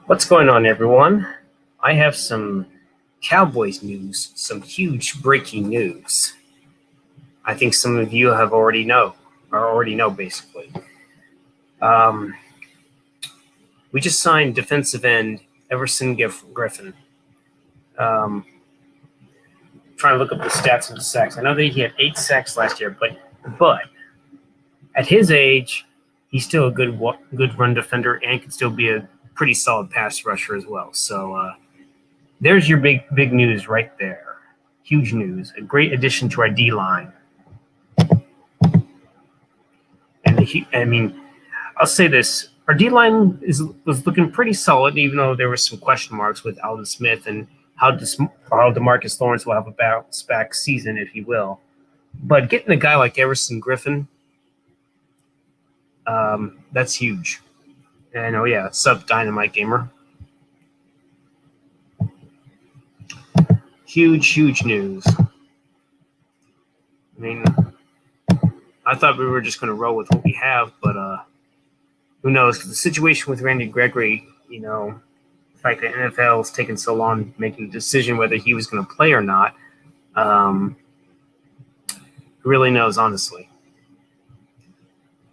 What's going on, everyone? I have some Cowboys news, some huge breaking news. I think some of you already know basically. We just signed defensive end Everson Griffen. Trying to look up the stats of the sacks. I know that he had 8 sacks last year, but at his age, he's still a good run defender and can still be a pretty solid pass rusher as well. So there's your big news right there. Huge news. A great addition to our D-line. And I'll say this. Our D-line was looking pretty solid, even though there were some question marks with Alden Smith and how DeMarcus Lawrence will have a bounce-back season, if he will. But getting a guy like Everson Griffen, that's huge. And sub Dynamite Gamer. Huge news. I thought we were just going to roll with what we have, but who knows? The situation with Randy Gregory, the fact that NFL is taking so long making a decision whether he was going to play or not, who really knows, honestly.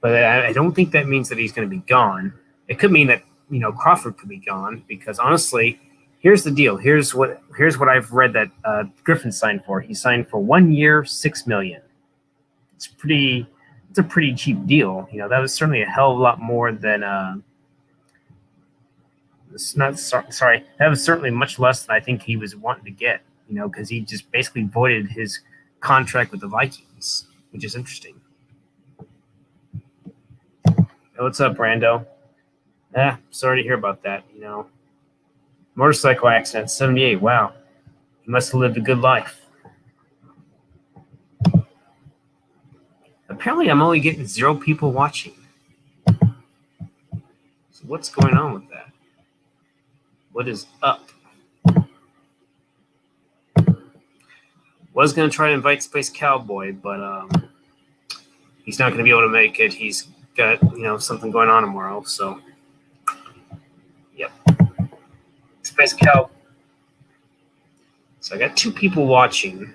But I don't think that means that he's going to be gone. It could mean that Crawford could be gone because honestly, here's the deal. Here's what I've read that Griffen signed for. He signed for 1 year, $6 million. It's a pretty cheap deal. That was certainly a hell of a lot more than that was certainly much less than I think he was wanting to get, because he just basically voided his contract with the Vikings, which is interesting. Hey, what's up, Brando? Sorry to hear about that, Motorcycle accident, 78. Wow. He must have lived a good life. Apparently, I'm only getting 0 people watching. So what's going on with that? What is up? Was going to try to invite Space Cowboy, but he's not going to be able to make it. He's got, something going on tomorrow. So, yep. Space Cow. So I got 2 people watching.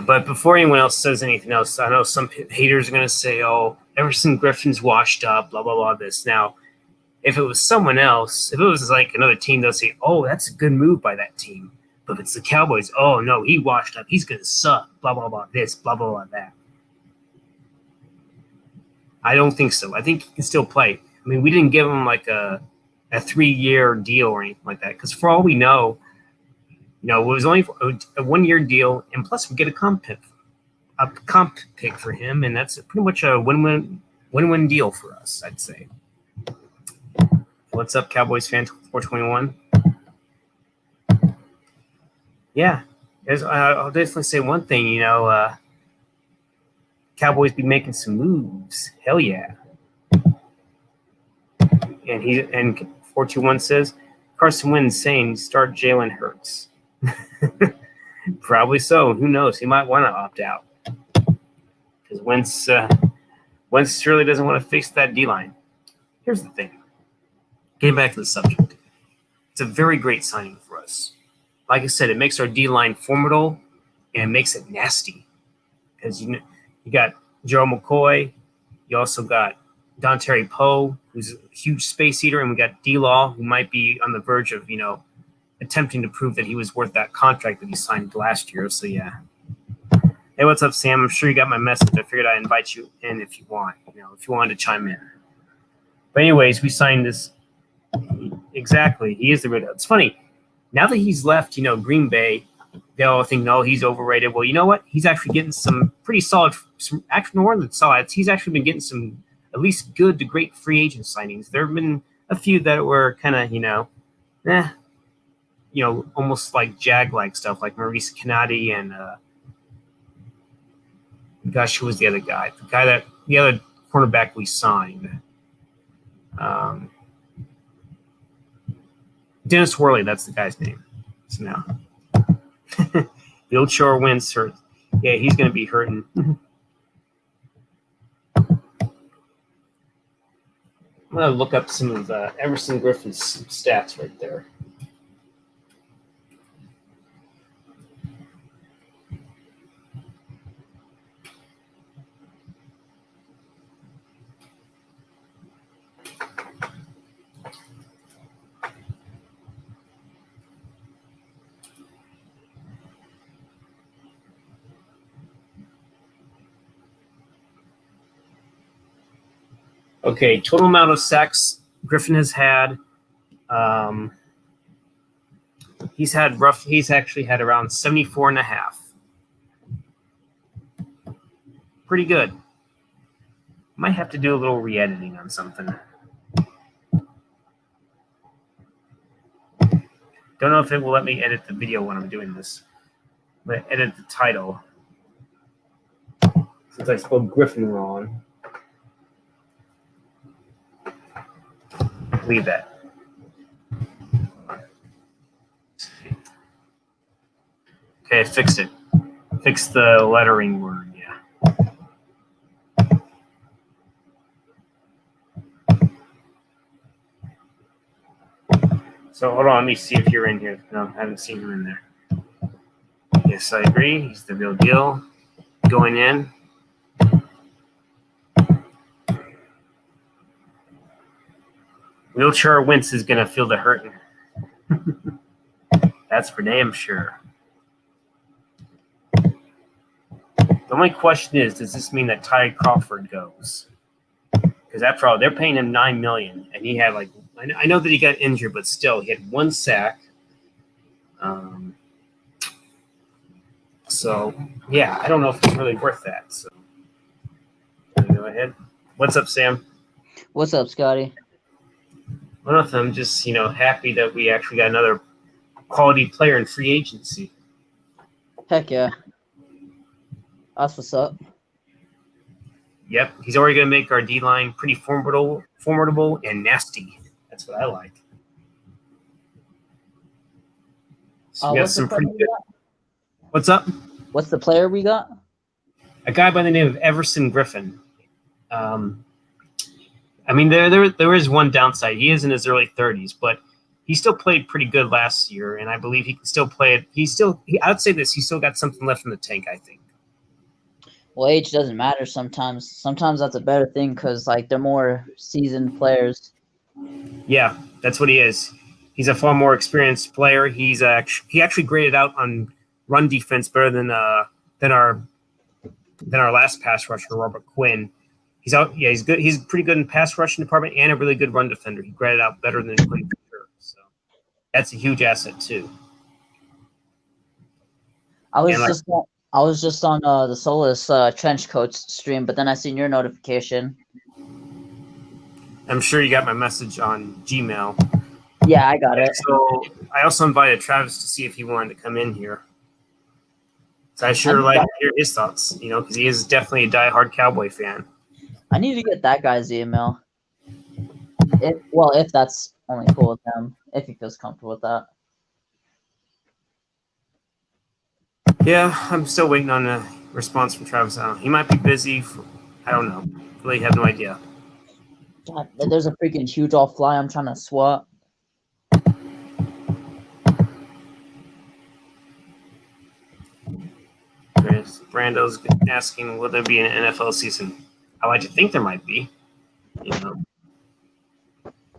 But before anyone else says anything else, I know some haters are going to say, oh, Everson Griffin's washed up, blah, blah, blah, this. Now, if it was someone else, if it was like another team, they'll say, oh, that's a good move by that team. But if it's the Cowboys, oh, no, he washed up. He's going to suck, blah, blah, blah, this, blah, blah, blah, that. I don't think so. I think he can still play. We didn't give him like a 3-year deal or anything like that. Because for all we know, it was only a 1-year deal, and plus we get a comp pick for him, and that's pretty much a win-win deal for us, I'd say. What's up, Cowboys fan 421? Yeah, I'll definitely say one thing. Cowboys be making some moves. Hell yeah. And 421 says Carson Wentz saying start Jalen Hurts. Probably so. Who knows? He might want to opt out because Wentz surely doesn't want to face that D-line. Here's the thing. Getting back to the subject, it's a very great signing for us. Like I said, it makes our D-line formidable and it makes it nasty because you got Joe McCoy, you also got Dontari Poe, who's a huge space eater, and we got D-Law, who might be on the verge of attempting to prove that he was worth that contract that he signed last year. So, yeah. Hey, what's up, Sam? I'm sure you got my message. I figured I'd invite you in if you want, if you wanted to chime in. But anyways, we signed this. Exactly. He is the red. It's funny. Now that he's left, Green Bay, they all think, no, he's overrated. Well, you know what? He's actually getting some pretty solid, more than solid. He's actually been getting some at least good to great free agent signings. There have been a few that were kind of, almost like Jag-like stuff, like Maurice Canady and gosh, who was the other guy? The other cornerback we signed. Dennis Worley, that's the guy's name. So now, Bill Shore wins hurt. Yeah, he's going to be hurting. I'm gonna look up some of Everson Griffen's stats right there. Okay, total amount of sacks Griffen has had. He's actually had around 74 and a half. Pretty good. Might have to do a little re-editing on something. Don't know if it will let me edit the video when I'm doing this. I'm going to edit the title. Since I spelled Griffen wrong. Leave that. Okay, I fixed it. Fix the lettering word, yeah. So hold on, let me see if you're in here. No, I haven't seen him in there. Yes, I agree. He's the real deal. Going in. Wheelchair Wentz is going to feel the hurt. That's for damn sure. The only question is, does this mean that Ty Crawford goes? Because after all, they're paying him $9 million, and he had I know that he got injured, but still, he had 1 sack. So yeah, I don't know if it's really worth that. So go ahead. What's up, Sam? What's up, Scotty? One of them just happy that we actually got another quality player in free agency. Heck yeah. That's what's up. Yep, he's already going to make our D-line pretty formidable and nasty. That's what I like. So we got some pretty good. What's up? What's the player we got? A guy by the name of Everson Griffen. I mean, there is one downside. He is in his early 30s, but he still played pretty good last year, and I believe he can still play it. I'd say this: he's still got something left in the tank, I think. Well, age doesn't matter sometimes. Sometimes that's a better thing because, they're more seasoned players. Yeah, that's what he is. He's a far more experienced player. He actually graded out on run defense better than our last pass rusher, Robert Quinn. He's good. He's pretty good in pass rushing department and a really good run defender. He graded out better than Quinn for sure. So that's a huge asset too. I was just on the Solus trench coat stream, but then I seen your notification. I'm sure you got my message on Gmail. Yeah, I got it. So I also invited Travis to see if he wanted to come in here. So I sure like to hear his thoughts, because he is definitely a diehard Cowboy fan. I need to get that guy's email. If that's only cool with him, if he feels comfortable with that. Yeah, I'm still waiting on a response from Travis. He might be busy. I don't know. Really have no idea. God, there's a freaking huge off-fly I'm trying to swat. Brando's asking, will there be an NFL season? I like to think there might be.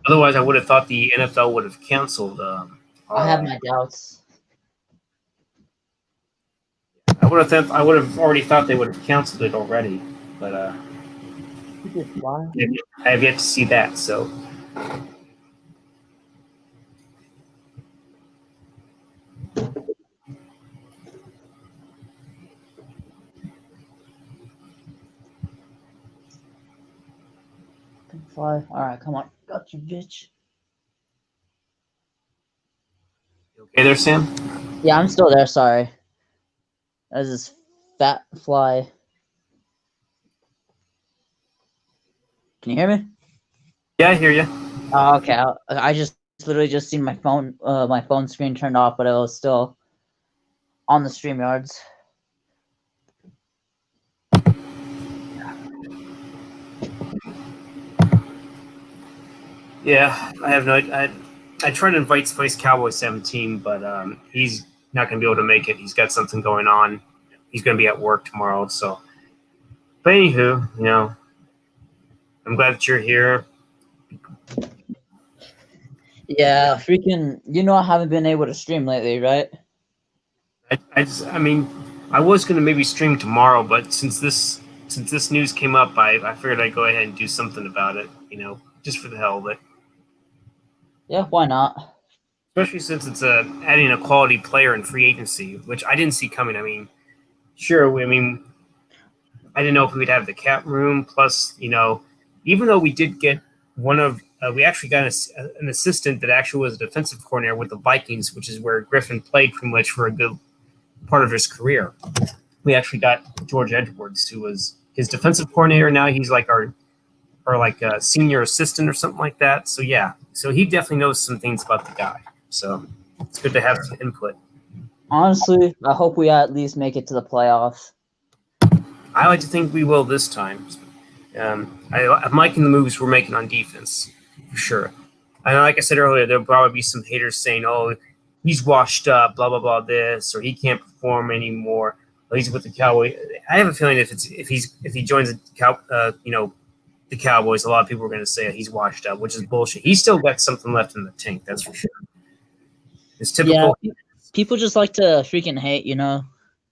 Otherwise, I would have thought the NFL would have canceled. I have my doubts. I would have already thought they would have canceled it already, but I have yet to see that. So. Fly. All right, come on. Got you, bitch. You okay there, Sam? Yeah, I'm still there. Sorry. There's this fat fly. Can you hear me? Yeah, I hear you. Oh, okay. I just literally just seen my phone screen turned off, but it was still on the StreamYards. Yeah, I have no. I tried to invite Spice Cowboy 17, but he's not going to be able to make it. He's got something going on. He's going to be at work tomorrow. So, but anywho, I'm glad that you're here. Yeah, freaking. I haven't been able to stream lately, right? I mean, I was going to maybe stream tomorrow, but since this news came up, I figured I'd go ahead and do something about it. Just for the hell of it. Yeah, why not? Especially since it's adding a quality player in free agency, which I didn't see coming. I mean, sure. I mean, I didn't know if we'd have the cap room. Plus, even though we did get we actually got an assistant that actually was a defensive coordinator with the Vikings, which is where Griffen played pretty much for a good part of his career. We actually got George Edwards, who was his defensive coordinator. Now he's like our like a senior assistant or something like that. So yeah, so he definitely knows some things about the guy. So it's good to have some input. Honestly, I hope we at least make it to the playoffs. I like to think we will this time. I'm liking the moves we're making on defense, for sure. And like I said earlier, there'll probably be some haters saying, "Oh, he's washed up, blah blah blah, this, or he can't perform anymore. Or he's with the Cowboys." I have a feeling if he joins the Cowboys, a lot of people are going to say he's washed up, which is bullshit. He's still got something left in the tank, that's for sure. It's typical. Yeah, people just like to freaking hate.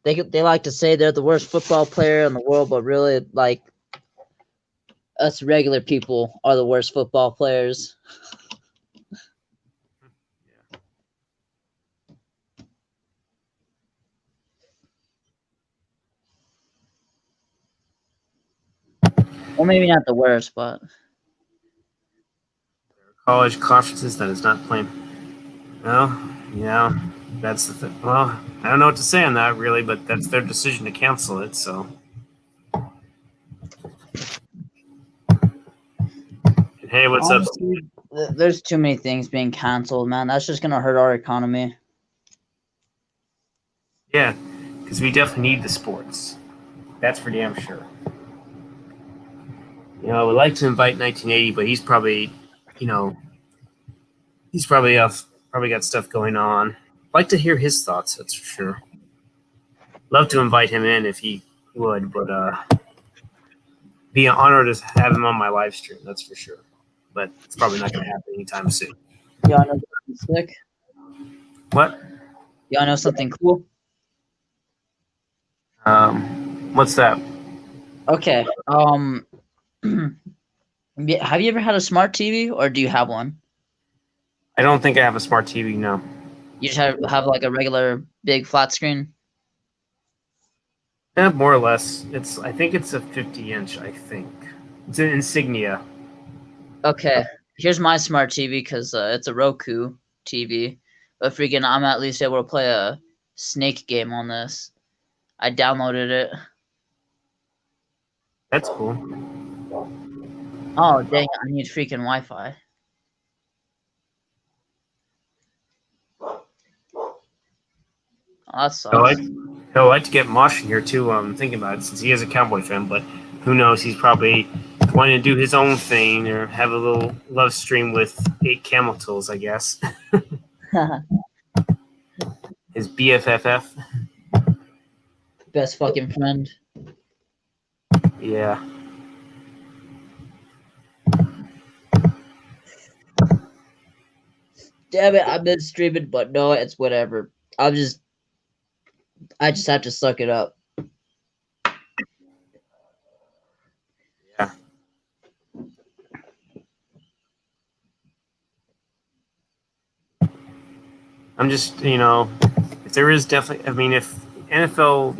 They like to say they're the worst football player in the world, but really, like, us regular people are the worst football players. Well, maybe not the worst, but College conferences that is not playing. Well, yeah, that's the thing. Well, I don't know what to say on that really, but that's their decision to cancel it. So, and hey, what's honestly, up? there's too many things being canceled, man. That's just gonna hurt our economy. Yeah, because we definitely need the sports. That's for damn sure. I would like to invite 1980, but he's probably, probably got stuff going on. I'd like to hear his thoughts. That's for sure. Love to invite him in if he would, but be an honor to have him on my live stream. That's for sure. But it's probably not going to happen anytime soon. Y'all know something sick? What? Y'all know something cool? What's that? Okay. Have you ever had a smart TV, or do you have one? I don't think I have a smart TV. No. You just have like a regular big flat screen? Yeah, more or less. I think it's a 50-inch. I think it's an Insignia. Okay. Here's my smart TV because it's a Roku TV. But freaking, I'm at least able to play a Snake game on this. I downloaded it. That's cool. Oh, dang, I need freaking Wi-Fi. Oh, that sucks. I'd like to get Mosh in here too. I'm thinking about it since he is a Cowboy fan, but who knows? He's probably wanting to do his own thing or have a little love stream with 8 camel tools, I guess. His BFFF. Best fucking friend. Yeah. Damn it, I've been streaming, but no, it's whatever. I just have to suck it up. Yeah. I'm just, if there is definitely, I mean, if NFL,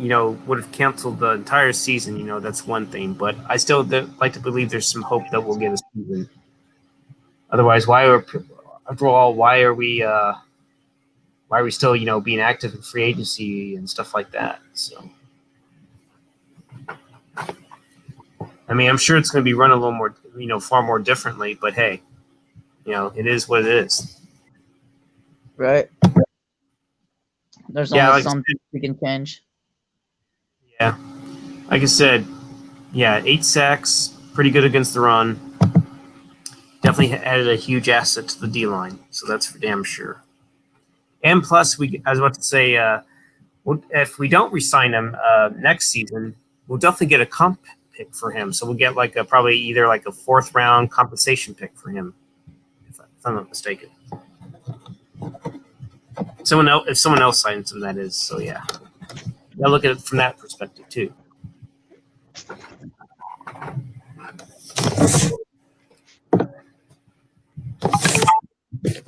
would have canceled the entire season, that's one thing. But I still like to believe there's some hope that we'll get a season. Otherwise, after all, why are we still, being active in free agency and stuff like that? So, I mean, I'm sure it's going to be run a little more, far more differently. But hey, it is what it is. Right. There's only some we can change. Yeah. Like I said, 8 sacks, pretty good against the run. definitely added a huge asset to the D-line, so that's for damn sure. And plus, I was about to say, if we don't re-sign him next season, we'll definitely get a comp pick for him. So we'll get probably either like a 4th round compensation pick for him, if I'm not mistaken. If someone else signs him, that is. So yeah, I'll look at it from that perspective too.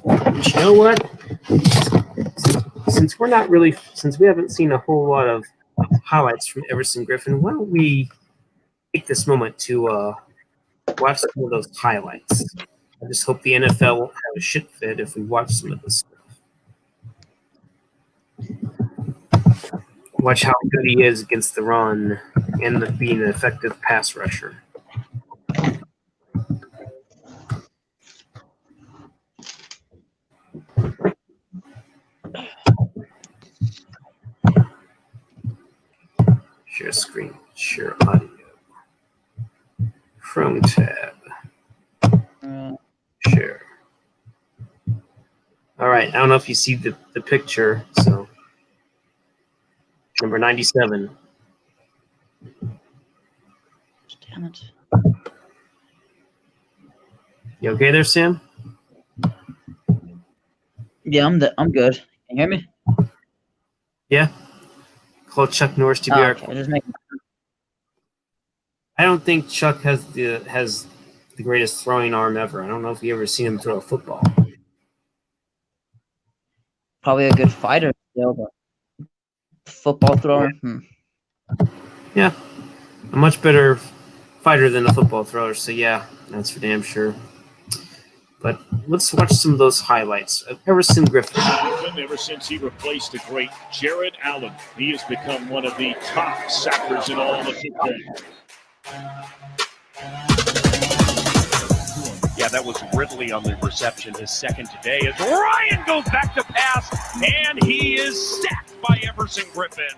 But you know what? Since we haven't seen a whole lot of highlights from Everson Griffen, why don't we take this moment to watch some of those highlights? I just hope the NFL won't have a shit fit if we watch some of this stuff. Watch how good he is against the run and being an effective pass rusher. Share screen, share audio. Chrome tab. Share. All right, I don't know if you see the picture, so number 97. Damn it. You okay there, Sam? Yeah, I'm good. Can you hear me? Yeah. Call Chuck Norris to be our. Okay. I don't think Chuck has the greatest throwing arm ever. I don't know if you ever seen him throw a football. Probably a good fighter still, but football thrower. Yeah, a much better fighter than a football thrower. So yeah, that's for damn sure. But let's watch some of those highlights of Everson Griffen. Ever since he replaced the great Jared Allen, he has become one of the top sackers in all of football. Yeah, that was Ridley on the reception, his second today, as Ryan goes back to pass, and he is sacked by Everson Griffen.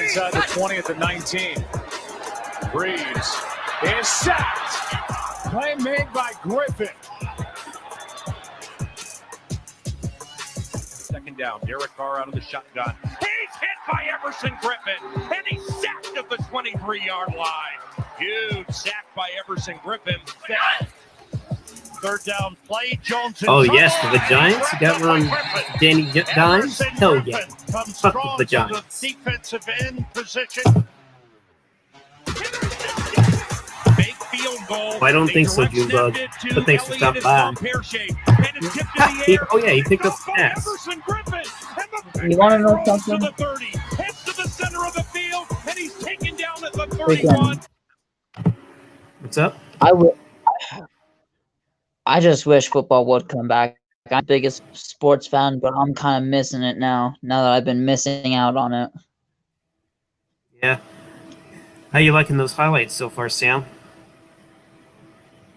Inside the 20 at the 19. Breeze is sacked. Play made by Griffen. Second down, Derek Carr out of the shotgun. He's hit by Everson Griffen, and he's sacked at the 23-yard line. Huge sack by Everson Griffen. Third down play, Jones. Oh yes, for the Giants, you got one on Danny Dimes. Hell yeah, fuck the Giants. Defensive end position. Well, I don't think so, Junebug. But thanks for stopping by. He picked up the pass. You want to know something? Heads to the center of the field, and he's taken down at the 31. What's up? I just wish football would come back. I'm the biggest sports fan, but I'm kind of missing it now that I've been missing out on it. Yeah. How you liking those highlights so far, Sam?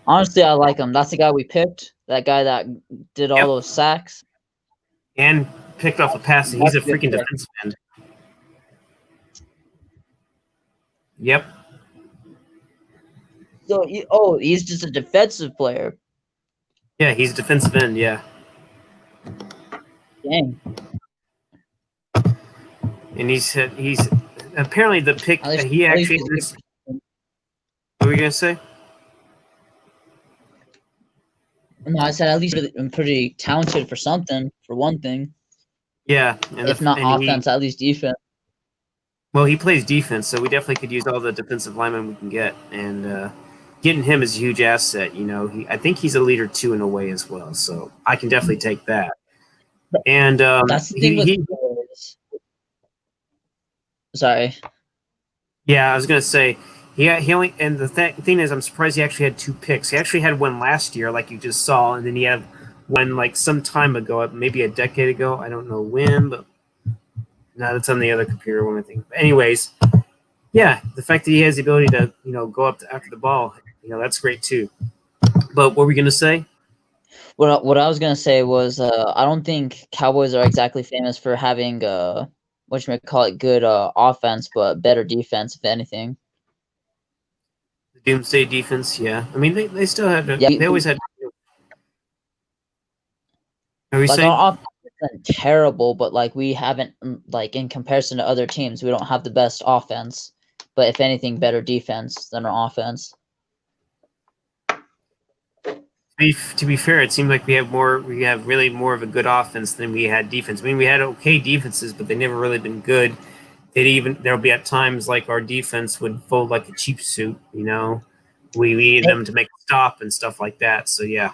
Honestly, I like him. That's the guy we picked. That guy that did all those sacks. And picked off a pass. He's a freaking defensive end. Yep. So, he's just a defensive player. Yeah, he's a defensive end, yeah. Dang. And he's apparently the pick that he actually is. What were you going to say? No, I said at least I'm pretty talented for something, for one thing. Yeah. If not offense, at least defense. Well, he plays defense, so we definitely could use all the defensive linemen we can get. And getting him is a huge asset. You know, I think he's a leader, too, in a way as well. So I can definitely take that. And that's the thing with sorry. Yeah, I was going to say, he only, and the thing is, I'm surprised he actually had 2 picks. He actually had one last year, like you just saw, and then he had one like some time ago, maybe a decade ago. I don't know when, but no, that's on the other computer one, I think. But anyways, yeah, the fact that he has the ability to, go up after the ball, that's great too. But what were we going to say? What I was going to say was I don't think Cowboys are exactly famous for having good offense, but better defense, if anything. Doomsday defense, yeah. I mean, they still had to, Yeah, they always had. Are we like saying? our offense isn't terrible, but like we haven't like in comparison to other teams, we don't have the best offense. But if anything, better defense than our offense. To be fair, it seemed like we have really more of a good offense than we had defense. I mean, we had okay defenses, but they never really been good. There'll be at times like our defense would fold like a cheap suit, you know. We needed them to make a stop and stuff like that. So yeah.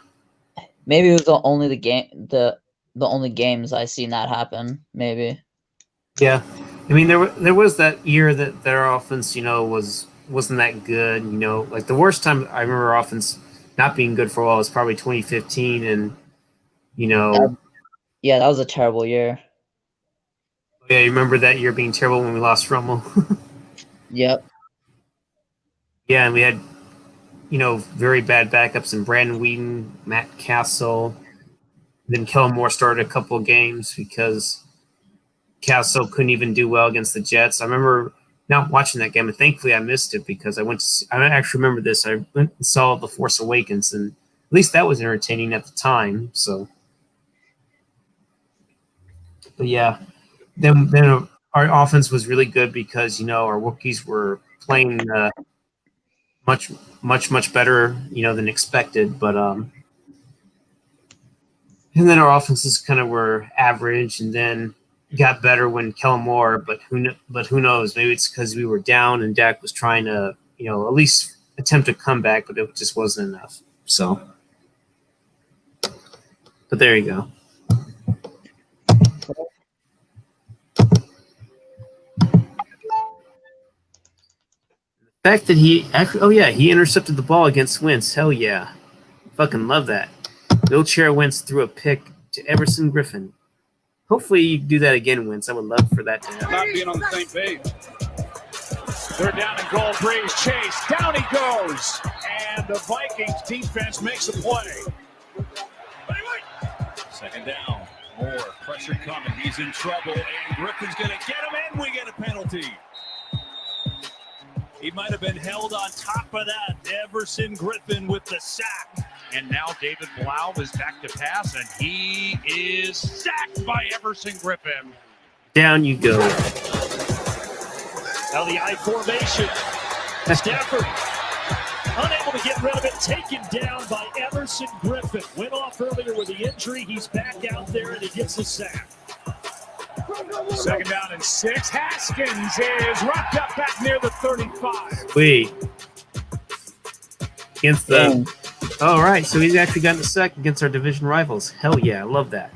Maybe it was the only games I seen that happen. Maybe. Yeah, I mean there was that year that their offense, you know, wasn't that good. You know, like the worst time I remember our offense not being good for a while was probably 2015, and you know, Yeah, that was a terrible year. yeah, you remember that year being terrible when we lost Rummel. Yep. Yeah, and we had, you know, very bad backups in Brandon Whedon, Matt Castle. Then Kellen Moore started a couple of games because Castle couldn't even do well against the Jets. I remember not watching that game, and thankfully I missed it because I actually remember this. I went and saw The Force Awakens, and at least that was entertaining at the time. So, but yeah, then our offense was really good because, you know, our rookies were playing much better, you know, than expected. But and then our offenses kind of were average, and then got better when Kellen Moore. But who knows? Maybe it's because we were down and Dak was trying to, you know, at least attempt a comeback, but it just wasn't enough. So, but there you go. The fact that he intercepted the ball against Wentz. Hell yeah, fucking love that. Wheelchair Wentz threw a pick to Everson Griffen. Hopefully you do that again, Wentz. I would love for that to happen. Not being on the same page. They're down in goal. Breeze chase. Down he goes. And the Vikings defense makes a play. Second down. More pressure coming. He's in trouble. And Griffin's going to get him, and we get a penalty. He might have been held on top of that. Everson Griffen with the sack. And now David Blau is back to pass, and he is sacked by Everson Griffen. Down you go. Now the I formation. Stafford unable to get rid of it, taken down by Everson Griffen. Went off earlier with the injury. He's back out there, and he gets a sack. Second down and 6. Haskins is wrapped up back near the 35. Wait. Against the... All right, so he's actually gotten a sack against our division rivals. Hell yeah, I love that.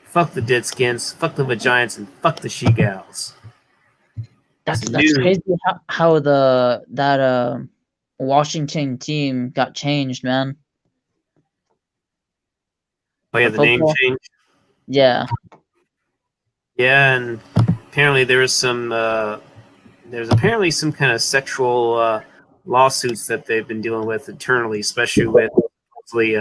Fuck the Deadskins, fuck the Giants, and fuck the She-Gals. That's crazy how that Washington team got changed, man. Oh yeah, the name change? Yeah. Yeah, and apparently there's apparently some kind of sexual lawsuits that they've been dealing with internally, especially with hopefully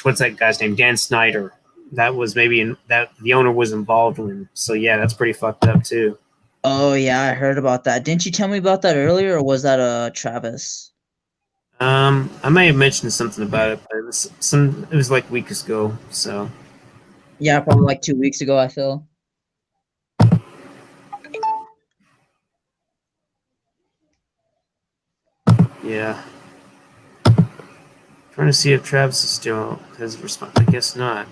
what's that guy's name? Dan Snyder. That was that the owner was involved in. So yeah, that's pretty fucked up too. Oh yeah, I heard about that. Didn't you tell me about that earlier, or was that Travis? I may have mentioned something about it, but it was like weeks ago. So yeah, probably like 2 weeks ago, I feel. Yeah. Trying to see if Travis is still has responded. I guess not.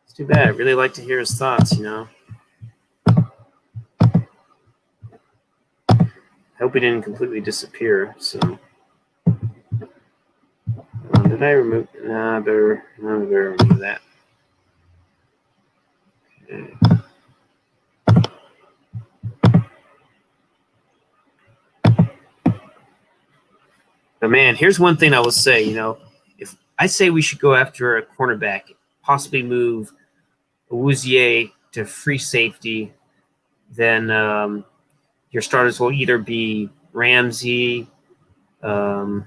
It's too bad. I'd really like to hear his thoughts, you know. I hope he didn't completely disappear. So, did I remove? Nah, I better remove that. Okay. But man, here's one thing I will say. You know, if I say we should go after a cornerback, possibly move Awuzie to free safety, then your starters will either be Ramsey, I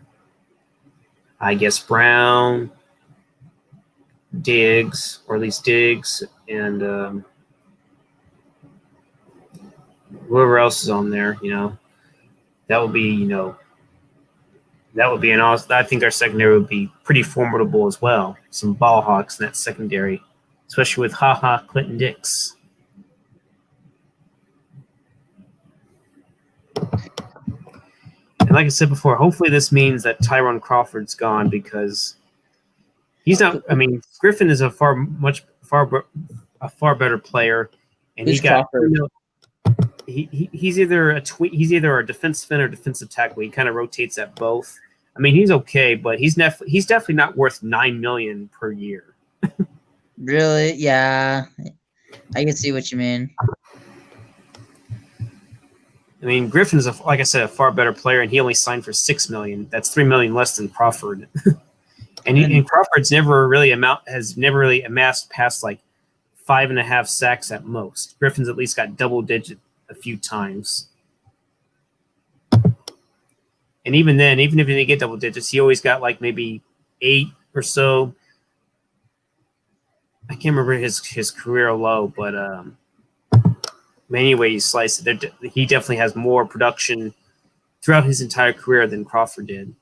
guess Brown, Diggs, or at least Diggs, and whoever else is on there, you know. that would be, that would be an awesome. I think our secondary would be pretty formidable as well. Some ball hawks in that secondary, especially with Clinton Dix. And like I said before, hopefully this means that Tyrone Crawford's gone because he's not. I mean, Griffen is a far better player, and Who's Crawford? He's either a defensive end or defensive tackle. He kind of rotates at both. I mean, he's okay, but he's definitely not worth $9 million per year. Really? Yeah, I can see what you mean. I mean, Griffin's like I said, a far better player, and he only signed for $6 million. That's $3 million less than Crawford. and Crawford's never really amassed past like 5.5 sacks at most. Griffin's at least got double digit a few times. And even then, even if he didn't get double digits, he always got like maybe 8 or so. I can't remember his career low, but any way you slice it, he definitely has more production throughout his entire career than Crawford did.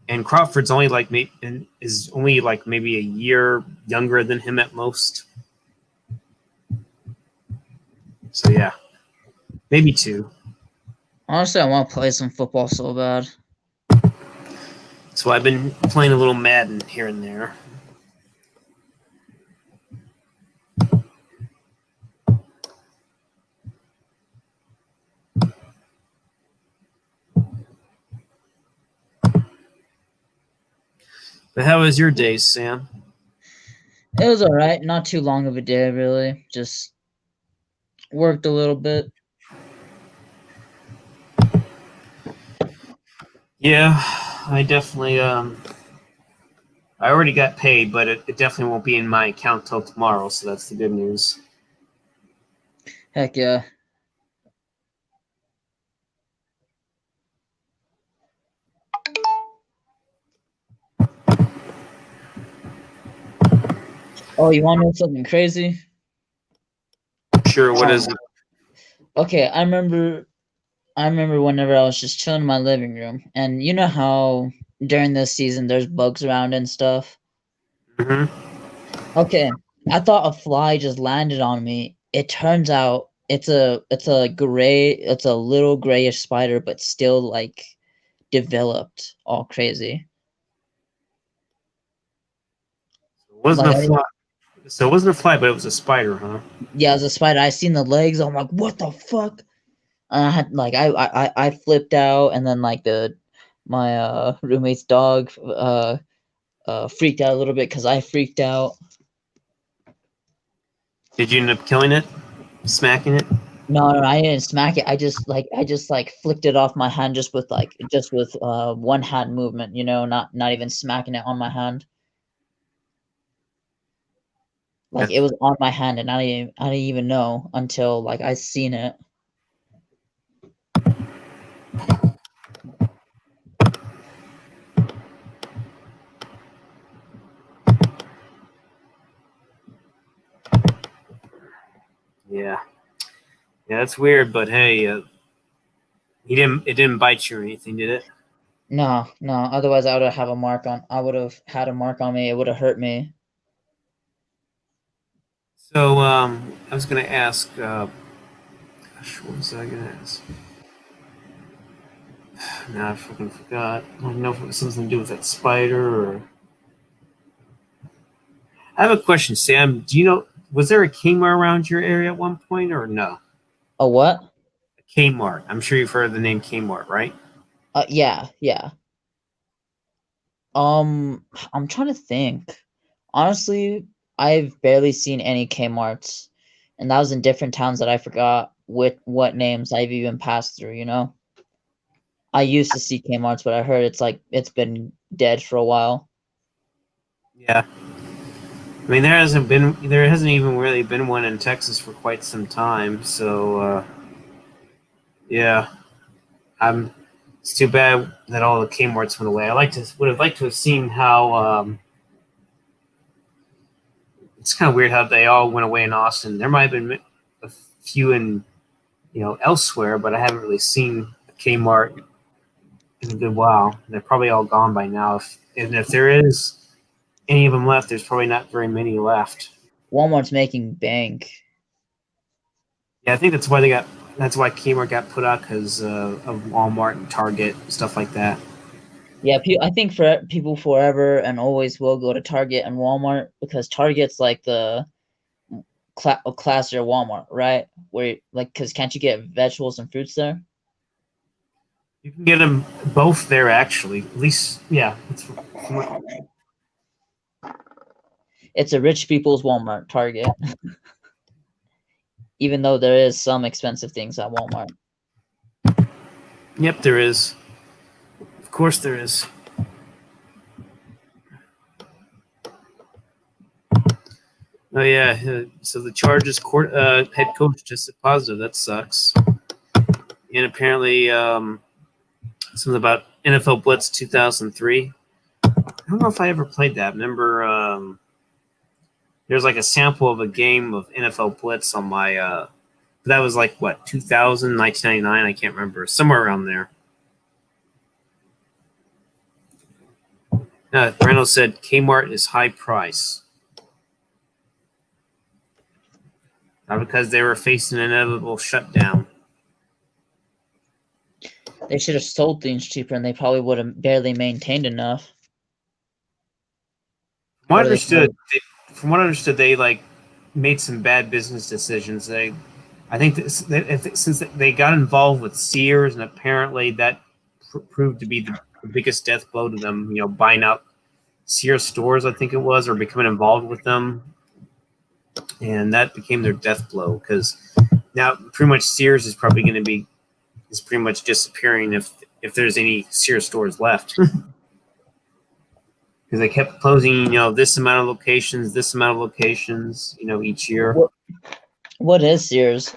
And Crawford's only maybe a year younger than him at most. So yeah, maybe 2. Honestly, I want to play some football so bad. So I've been playing a little Madden here and there. But how was your day, Sam? It was all right. Not too long of a day, really. Just worked a little bit. Yeah, I definitely I already got paid, but it definitely won't be in my account till tomorrow, so that's the good news. Heck yeah. Oh, you want to know something crazy? Sure, what is it? Okay, I remember whenever I was just chilling in my living room, and you know how during this season there's bugs around and stuff. Mm-hmm. Okay, I thought a fly just landed on me. It turns out it's a little grayish spider, but still like developed all crazy. So it wasn't a fly, but it was a spider, huh? Yeah, it was a spider. I seen the legs. I'm like, what the fuck? And I had I flipped out, and then like my roommate's dog freaked out a little bit because I freaked out. Did you end up killing it? Smacking it? No, I didn't smack it. I just flicked it off my hand just with one hand movement, not even smacking it on my hand. Like it was on my hand, and I didn't even know until like I seen it. Yeah, that's weird. But hey, it didn't bite you or anything, did it? No. Otherwise, I would have had a mark on me. It would have hurt me. So I was gonna ask. What was I gonna ask? Now I fucking forgot. I don't know if it was something to do with that spider or. I have a question, Sam. Do you know? Was there a Kmart around your area at one point, or no? A what? A Kmart. I'm sure you've heard of the name Kmart, right? Yeah. I'm trying to think. Honestly, I've barely seen any Kmarts, and that was in different towns that I forgot what names I've even passed through. I used to see Kmarts, but I heard it's been dead for a while. Yeah. I mean, there hasn't even really been one in Texas for quite some time. So, yeah, it's too bad that all the Kmarts went away. Would have liked to have seen how. It's kind of weird how they all went away in Austin. There might have been a few in elsewhere, but I haven't really seen a Kmart in a good while. They're probably all gone by now. If there is any of them left, there's probably not very many left. Walmart's making bank. Yeah, I think that's why Kmart got put out, because of Walmart and Target and stuff like that. Yeah, I think for people forever and always will go to Target and Walmart, because Target's like the classier Walmart, right? Where because can't you get vegetables and fruits there? You can get them both there, actually. At least, yeah. It's a rich people's Walmart, Target. Even though there is some expensive things at Walmart. Yep, there is. Of course there is. Oh, yeah. So the Chargers head coach tested positive. That sucks. And apparently something about NFL Blitz 2003. I don't know if I ever played that. Remember, there's like a sample of a game of NFL Blitz on my that was like, what, 2000, 1999? I can't remember. Somewhere around there. Brando said Kmart is high price. Not because they were facing an inevitable shutdown. They should have sold things cheaper, and they probably would have barely maintained enough. From what I understood, they like made some bad business decisions. I think since they got involved with Sears, and apparently that proved to be the biggest death blow to them. Buying out Sears stores, I think it was, or becoming involved with them, and that became their death blow, because now pretty much Sears is probably going to be pretty much disappearing if there's any Sears stores left. Because they kept closing, this amount of locations, each year. What is Sears?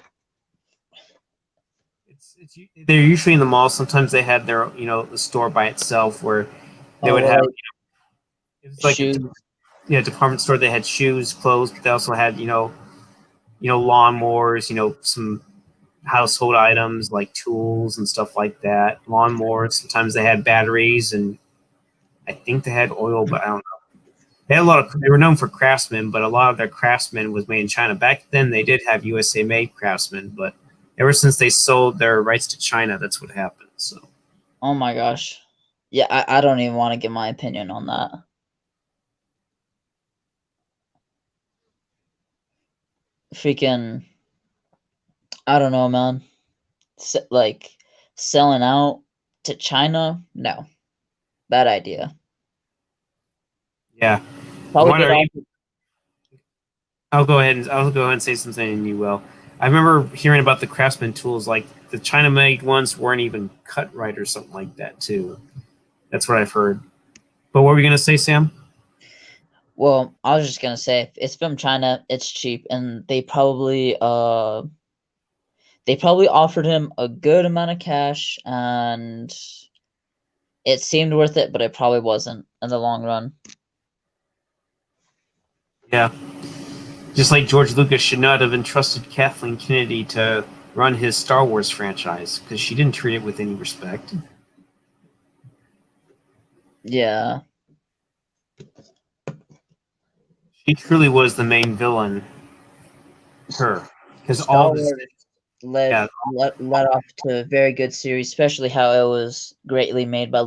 They're usually in the mall. Sometimes they had their, the store by itself, where they would have, it was like shoes. A department store. They had shoes, clothes, but they also had, lawnmowers, some household items like tools and stuff like that. Lawnmowers. Sometimes they had batteries, and I think they had oil, but I don't know. They had they were known for craftsmen, but a lot of their craftsmen was made in China. Back then, they did have USA made craftsmen, but ever since they sold their rights to China, that's what happened. So. Oh my gosh. Yeah, I don't even want to give my opinion on that. Freaking, I don't know, man. Like, selling out to China? No. Bad idea. Yeah. I'll go ahead and say something, and you will. I remember hearing about the craftsman tools, like the China-made ones weren't even cut right or something like that, too. That's what I've heard. But what were you going to say, Sam? Well, I was just going to say, if it's from China, it's cheap, and they probably offered him a good amount of cash, and it seemed worth it, but it probably wasn't in the long run. Yeah. Just like George Lucas should not have entrusted Kathleen Kennedy to run his Star Wars franchise, because she didn't treat it with any respect. Yeah. She truly was the main villain. Her. Because Star Wars led off to a very good series, especially how it was greatly made by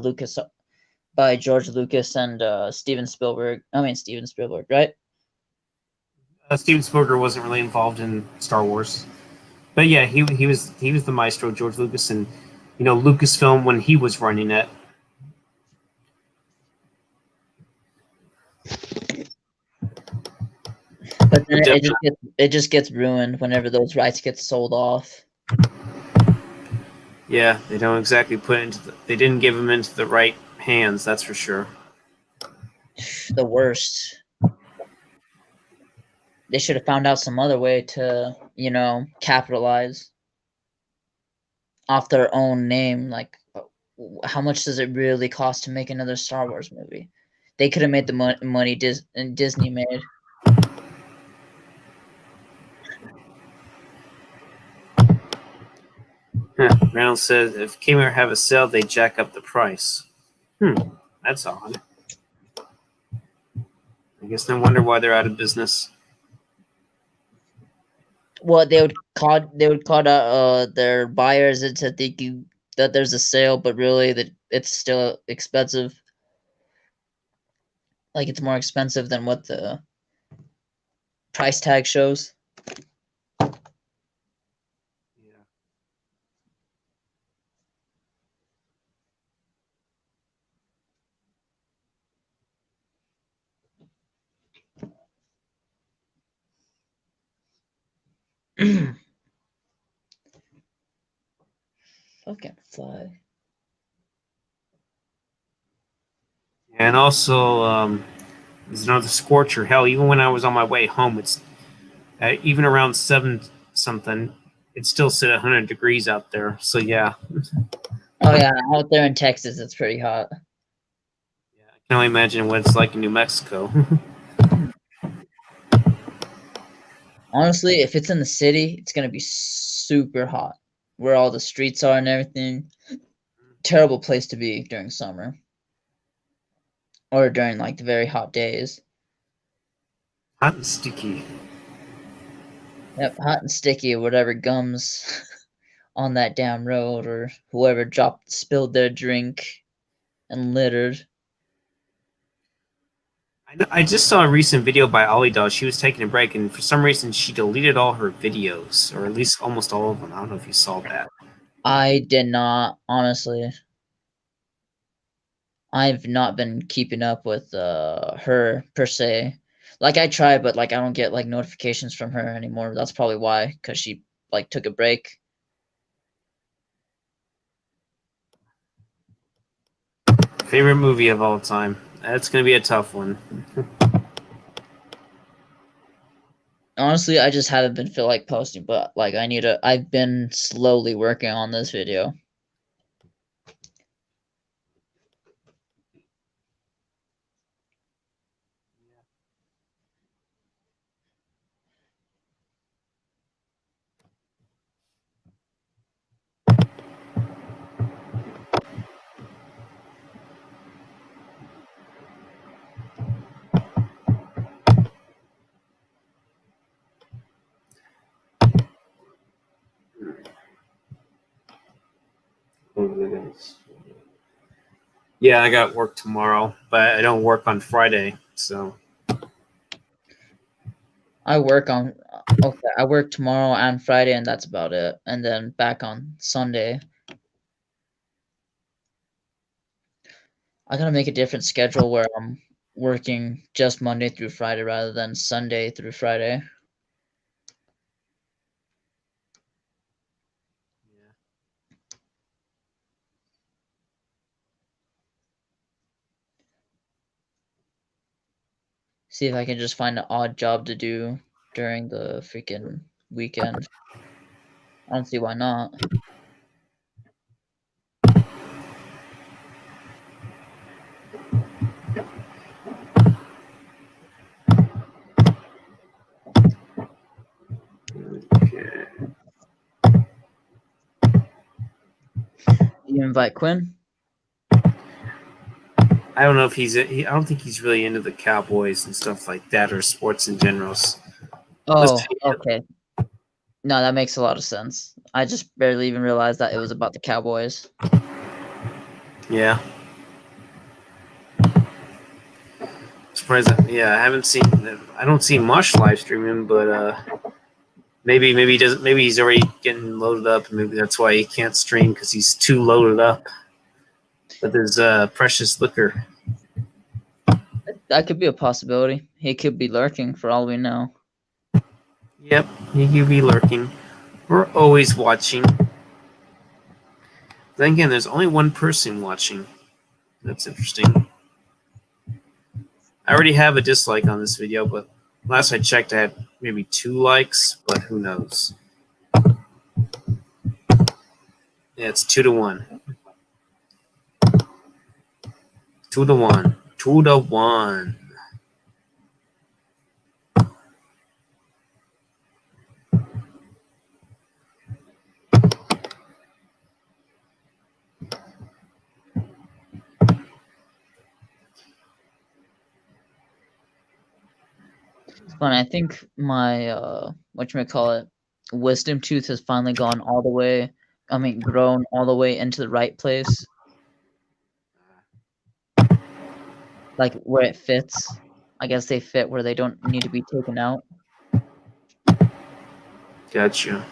George Lucas and Steven Spielberg, right? Steven Spielberg wasn't really involved in Star Wars, but yeah, he was the maestro, George Lucas, and Lucasfilm when he was running it. But then it just gets ruined whenever those rights get sold off. Yeah, they don't exactly they didn't give them into the right hands, that's for sure. The worst. They should have found out some other way to, capitalize off their own name. Like, how much does it really cost to make another Star Wars movie? They could have made the money Disney made. Reynolds says if Kmart have a sale, they jack up the price. That's odd. I guess no wonder why they're out of business. Well, they would call their buyers into thinking that there's a sale, but really that it's still expensive. Like it's more expensive than what the price tag shows. Fucking fly. And also, there's another scorcher. Hell, even when I was on my way home, it's even around 7 something. It still sit 100 degrees out there. So yeah. Oh yeah, out there in Texas, it's pretty hot. Yeah, I can only imagine what it's like in New Mexico. Honestly, if it's in the city, it's gonna be super hot. Where all the streets are and everything. Terrible place to be during summer. Or during like the very hot days. Hot and sticky. Yep, hot and sticky or whatever gums on that damn road or whoever spilled their drink and littered. I just saw a recent video by Ollie Doll. She was taking a break, and for some reason, she deleted all her videos, or at least almost all of them. I don't know if you saw that. I did not, honestly. I've not been keeping up with her per se. Like I try, but like I don't get like notifications from her anymore. That's probably why, because she like took a break. Favorite movie of all time? That's gonna be a tough one. Honestly, I just haven't been feel like posting, but like I've been slowly working on this video. Yeah, I got work tomorrow, but I don't work on Friday, so. I work tomorrow and Friday, and that's about it. And then back on Sunday. I gotta make a different schedule where I'm working just Monday through Friday rather than Sunday through Friday. See if I can just find an odd job to do during the freaking weekend. I don't see why not. Okay. You invite Quinn? I don't know if I don't think he's really into the Cowboys and stuff like that, or sports in general. Oh, okay. No, that makes a lot of sense. I just barely even realized that it was about the Cowboys. Yeah. Surprised. Yeah, I haven't seen. I don't see much live streaming, but maybe he doesn't. Maybe he's already getting loaded up, and maybe that's why he can't stream because he's too loaded up. But there's precious liquor. That could be a possibility. He could be lurking for all we know. Yep, he could be lurking. We're always watching. Then again, there's only one person watching. That's interesting. I already have a dislike on this video, but last I checked, I had maybe 2 likes, but who knows? Yeah, it's 2-1. 2-1. 2-1. But I think my whatchamacallit, wisdom tooth has finally gone all the way. I mean, grown all the way into the right place, like where it fits. I guess they fit where they don't need to be taken out. Gotcha.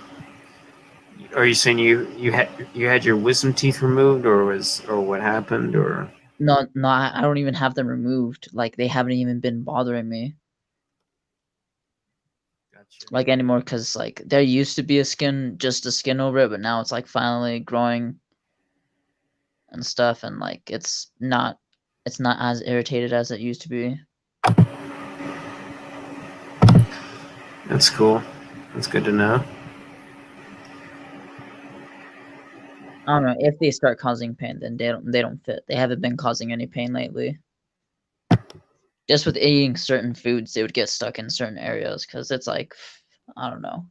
Are you saying you had your wisdom teeth removed, or what happened, or? No, no, I don't even have them removed. Like they haven't even been bothering me Gotcha. like anymore because like there used to be just a skin over it, but now it's like finally growing and stuff, and like it's not as irritated as it used to be. That's cool. That's good to know. I don't know if they start causing pain, then they don't fit. They haven't been causing any pain lately. Just with eating certain foods, they would get stuck in certain areas because it's like I don't know,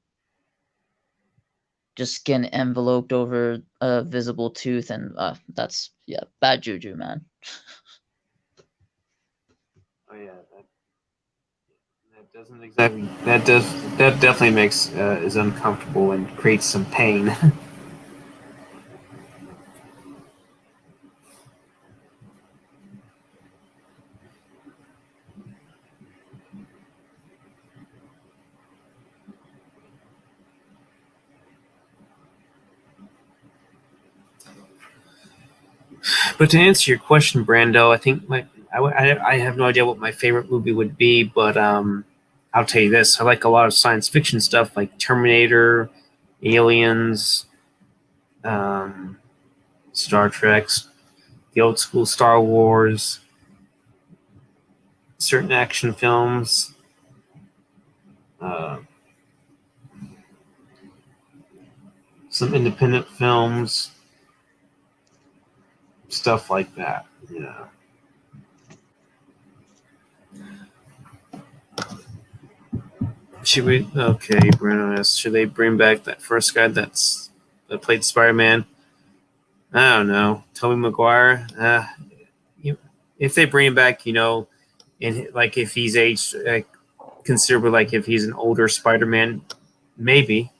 just skin enveloped over a visible tooth, and that's bad juju, man. Oh yeah, that doesn't exactly that definitely makes is uncomfortable and creates some pain. But to answer your question, Brando, I think I have no idea what my favorite movie would be, but I'll tell you this: I like a lot of science fiction stuff, like Terminator, Aliens, um, Star Trek, the old school Star Wars, certain action films, uh, some independent films, stuff like that. Yeah. Should we? Okay, Brando asks, should they bring back that first guy that played Spider-Man? I don't know. Tobey Maguire. If they bring him back, and like if he's aged considerably, like if he's an older Spider-Man, maybe.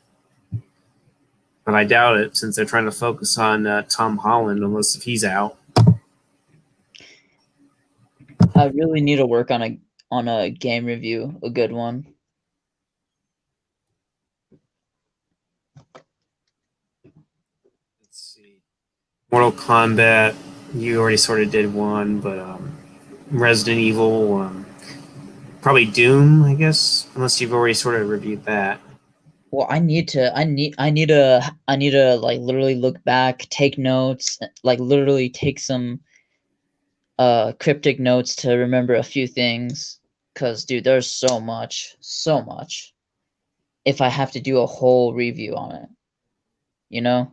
But I doubt it since they're trying to focus on Tom Holland, unless if he's out. I really need to work on a game review, a good one. Let's see. Mortal Kombat. You already sort of did one, but Resident Evil. Probably Doom, I guess, unless you've already sort of reviewed that. Well, I need to like literally look back, take notes, like literally take some cryptic notes to remember a few things. Cause dude, there's so much, so much. If I have to do a whole review on it, you know?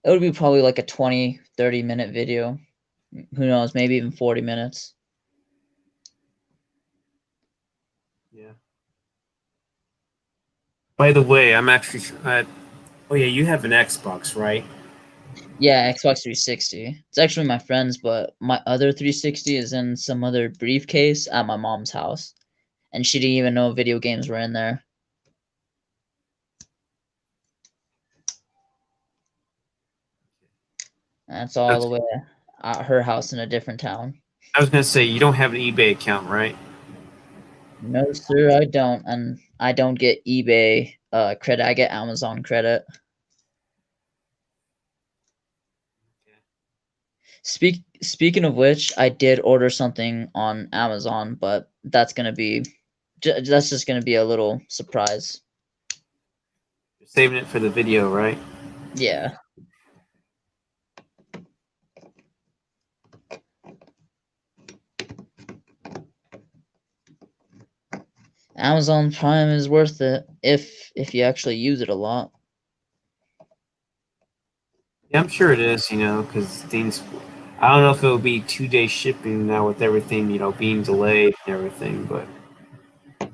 It would be probably like a 20, 30-minute video. Who knows, maybe even 40 minutes. Yeah. By the way, I'm actually. Oh yeah, you have an Xbox, right? Yeah, Xbox 360. It's actually my friend's, but my other 360 is in some other briefcase at my mom's house. And she didn't even know video games were in there. And that's all the way at her house in a different town. I was gonna say you don't have an eBay account, right? No, sir, I don't. And I don't get eBay credit. I get Amazon credit. Speaking of which, I did order something on Amazon, but that's just gonna be a little surprise. You're saving it for the video, right? Yeah. Amazon Prime is worth it if you actually use it a lot. Yeah, I'm sure it is. Because things. I don't know if it'll be 2-day shipping now with everything, being delayed and everything, but if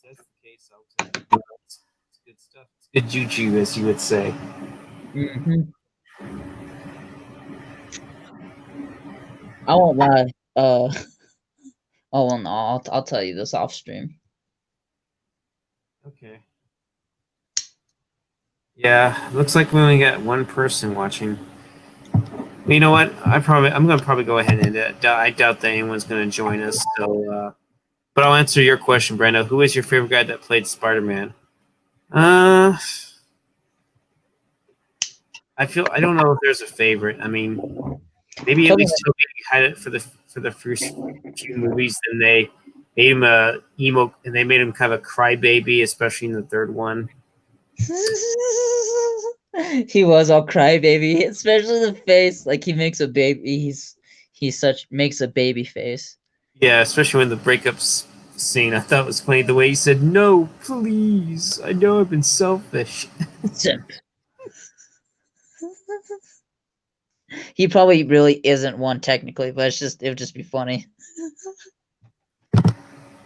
that's the case, I'll take it. It's good stuff. It's good juju, as you would say. Mm-hmm. I won't lie. Oh well, no, I'll tell you this off stream. Okay. Yeah, looks like we only got one person watching. Well, you know what? I'm gonna probably go ahead and I doubt that anyone's gonna join us. So, but I'll answer your question, Brenda. Who is your favorite guy that played Spider-Man? I don't know if there's a favorite. I mean, maybe at least Toby had it for the first few movies, and they made him a emo, and they made him kind of a crybaby, especially in the third one. He was all crybaby, especially the face. Like he makes a baby. Makes a baby face. Yeah, especially when the breakups scene. I thought it was funny the way he said, "No, please. I know I've been selfish." Simp. He probably really isn't one technically, but it would just be funny.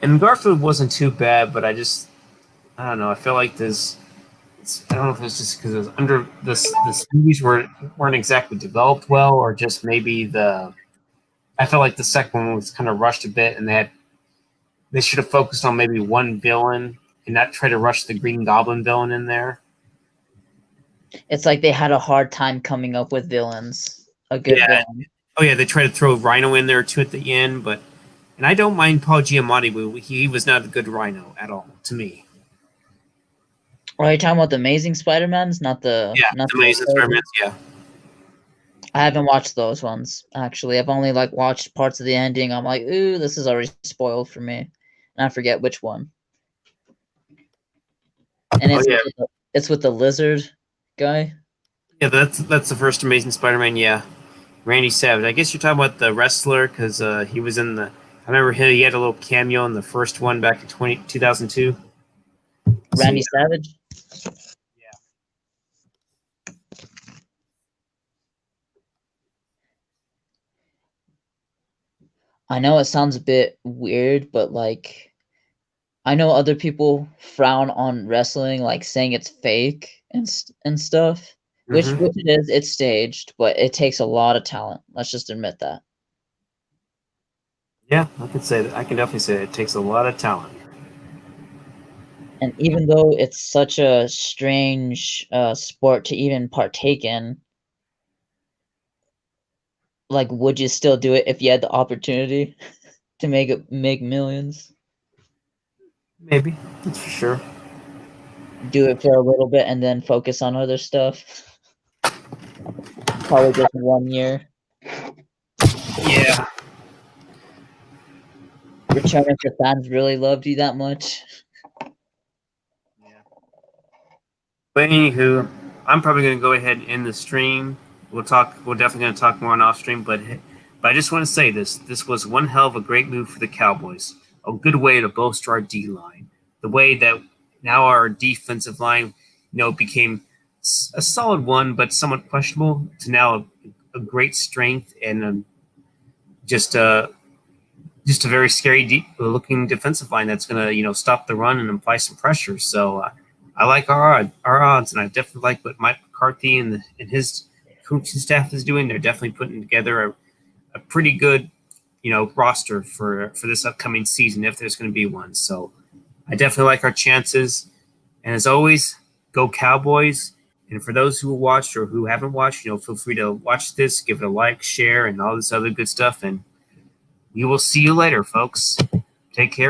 And Garfield wasn't too bad, but I don't know. I feel like this. I don't know if it's just because it was under this movies weren't exactly developed well, or just maybe I felt like the second one was kind of rushed a bit, and they should have focused on maybe one villain and not try to rush the Green Goblin villain in there. It's like they had a hard time coming up with villains. A good villain. Oh yeah, they tried to throw Rhino in there too at the end, and I don't mind Paul Giamatti, but he was not a good Rhino at all to me. Are you talking about the Amazing Spider-Mans? Not the Amazing Spider-Mans, yeah. I haven't watched those ones, actually. I've only watched parts of the ending. I'm like, ooh, this is already spoiled for me. And I forget which one. And it's with the lizard guy. Yeah, that's the first Amazing Spider-Man, yeah. Randy Savage. I guess you're talking about the wrestler because he was in the. I remember he had a little cameo in the first one back in 2002. Randy Savage. Yeah. I know it sounds a bit weird, but I know other people frown on wrestling, saying it's fake and stuff. Which it is. It's staged, but it takes a lot of talent. Let's just admit that. Yeah, I can say that. I can definitely say that it takes a lot of talent. And even though it's such a strange sport to even partake in, would you still do it if you had the opportunity to make millions? Maybe, that's for sure. Do it for a little bit and then focus on other stuff. Probably just 1 year. Yeah. Return if the fans really loved you that much. Yeah. But anywho, I'm probably going to go ahead and end the stream. We're definitely going to talk more on off stream, but I just want to say this was one hell of a great move for the Cowboys. A good way to bolster our D-line. The way that now our defensive line, became a solid one, but somewhat questionable, to now a great strength and just a very scary looking defensive line that's going to stop the run and apply some pressure. So I like our odds, and I definitely like what Mike McCarthy and his coaching staff is doing. They're definitely putting together a pretty good roster for this upcoming season, if there's going to be one. So I definitely like our chances. And as always, go Cowboys. And for those who watched or who haven't watched, feel free to watch this, give it a like, share, and all this other good stuff. And we will see you later, folks. Take care.